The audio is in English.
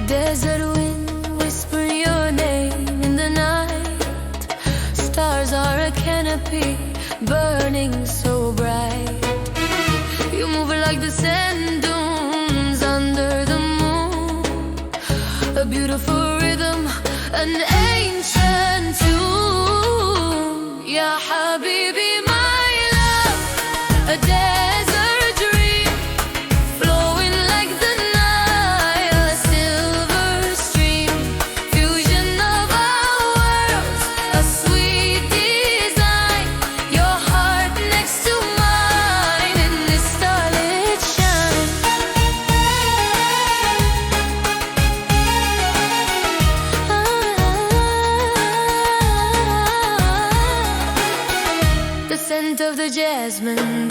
Desert wind whisper your name in the night. Stars are a canopy burning so bright. You move like the sand dunes under the moon. A beautiful rhythm, an ancient tune. Ya Habibi, my love, a desert dream flowing like the Nile, a silver stream, fusion of our worlds, a sweet design. Your heart next to mine in this starlit shine. The scent of the jasmine